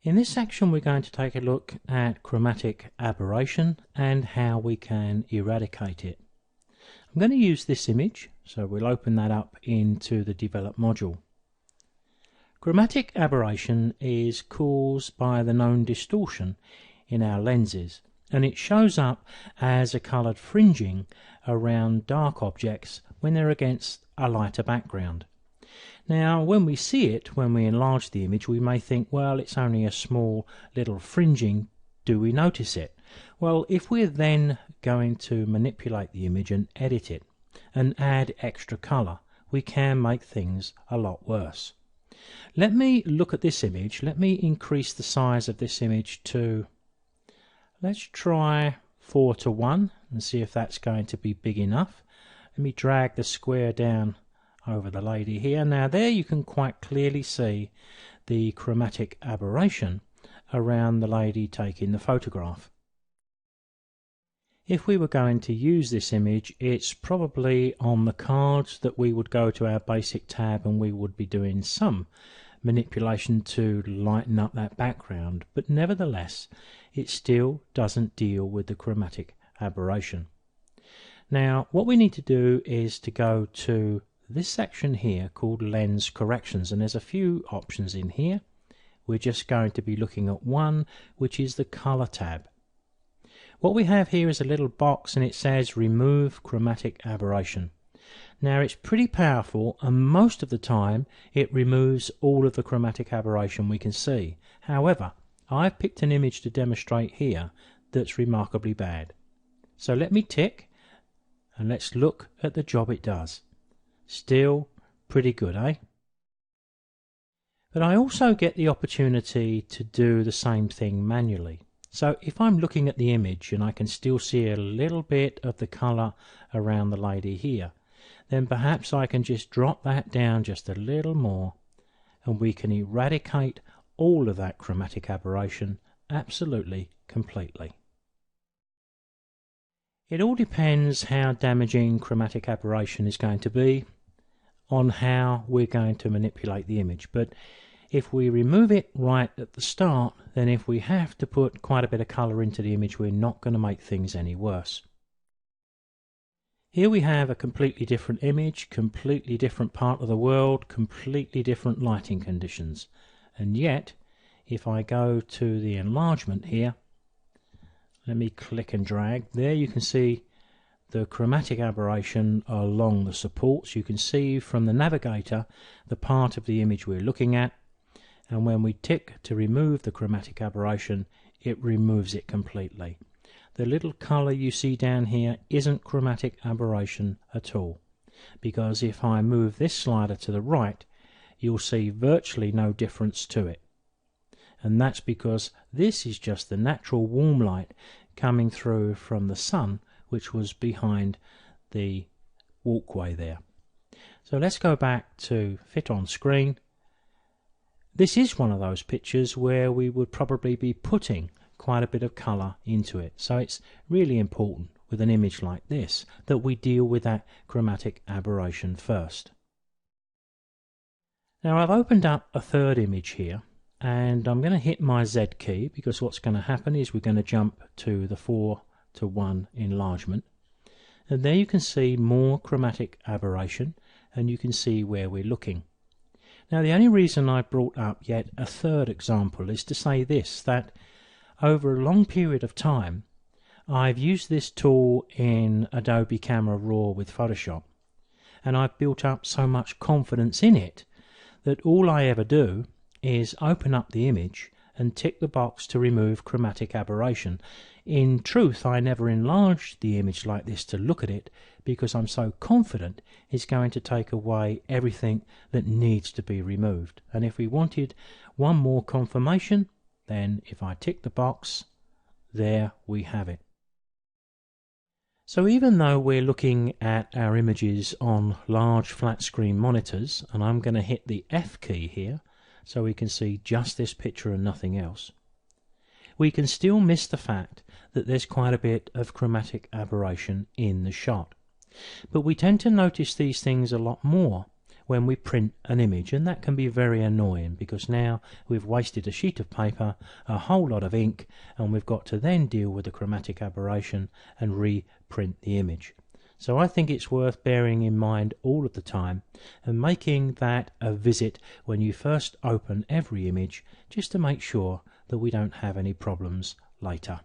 In this section we're going to take a look at chromatic aberration and how we can eradicate it. I'm going to use this image, so we'll open that up into the Develop module. Chromatic aberration is caused by the known distortion in our lenses, and it shows up as a coloured fringing around dark objects when they're against a lighter background. Now, when we see it, when we enlarge the image, we may think, well, it's only a small little fringing. Do we notice it? Well, if we're then going to manipulate the image and edit it and add extra colour, we can make things a lot worse. Let me look at this image. Let me increase the size of this image to, let's try 4:1 and see if that's going to be big enough. Let me drag the square down over the lady here. Now there you can quite clearly see the chromatic aberration around the lady taking the photograph. If we were going to use this image, it's probably on the cards that we would go to our basic tab and we would be doing some manipulation to lighten up that background, but nevertheless it still doesn't deal with the chromatic aberration. Now what we need to do is to go to this section here called Lens Corrections, and there's a few options in here. We're just going to be looking at one, which is the Color tab. What we have here is a little box and it says Remove Chromatic Aberration. Now it's pretty powerful, and most of the time it removes all of the chromatic aberration we can see. However, I've picked an image to demonstrate here that's remarkably bad. So let me tick and let's look at the job it does. Still pretty good, eh? But I also get the opportunity to do the same thing manually. So if I'm looking at the image and I can still see a little bit of the colour around the lady here, then perhaps I can just drop that down just a little more and we can eradicate all of that chromatic aberration absolutely completely. It all depends how damaging chromatic aberration is going to be on how we're going to manipulate the image. But if we remove it right at the start, then if we have to put quite a bit of colour into the image, we're not going to make things any worse. Here we have a completely different image, completely different part of the world, completely different lighting conditions. And yet, if I go to the enlargement here, let me click and drag, there you can see the chromatic aberration along the supports. You can see from the navigator the part of the image we're looking at, and when we tick to remove the chromatic aberration, it removes it completely. The little colour you see down here isn't chromatic aberration at all, because if I move this slider to the right, you'll see virtually no difference to it. And that's because this is just the natural warm light coming through from the sun, which was behind the walkway there. So let's go back to Fit on Screen. This is one of those pictures where we would probably be putting quite a bit of colour into it. So it's really important with an image like this that we deal with that chromatic aberration first. Now I've opened up a third image here, and I'm going to hit my Z key, because what's going to happen is we're going to jump to the 4:1 enlargement, and there you can see more chromatic aberration and you can see where we're looking. Now the only reason I brought up yet a third example is to say this, that over a long period of time I've used this tool in Adobe Camera Raw with Photoshop, and I've built up so much confidence in it that all I ever do is open up the image and tick the box to remove chromatic aberration. In truth, I never enlarged the image like this to look at it, because I'm so confident it's going to take away everything that needs to be removed. And if we wanted one more confirmation, then if I tick the box, there we have it. So even though we're looking at our images on large flat screen monitors, and I'm going to hit the F key here so we can see just this picture and nothing else, we can still miss the fact that there's quite a bit of chromatic aberration in the shot. But we tend to notice these things a lot more when we print an image, and that can be very annoying because now we've wasted a sheet of paper, a whole lot of ink, and we've got to then deal with the chromatic aberration and reprint the image. So I think it's worth bearing in mind all of the time and making that a visit when you first open every image, just to make sure that we don't have any problems later.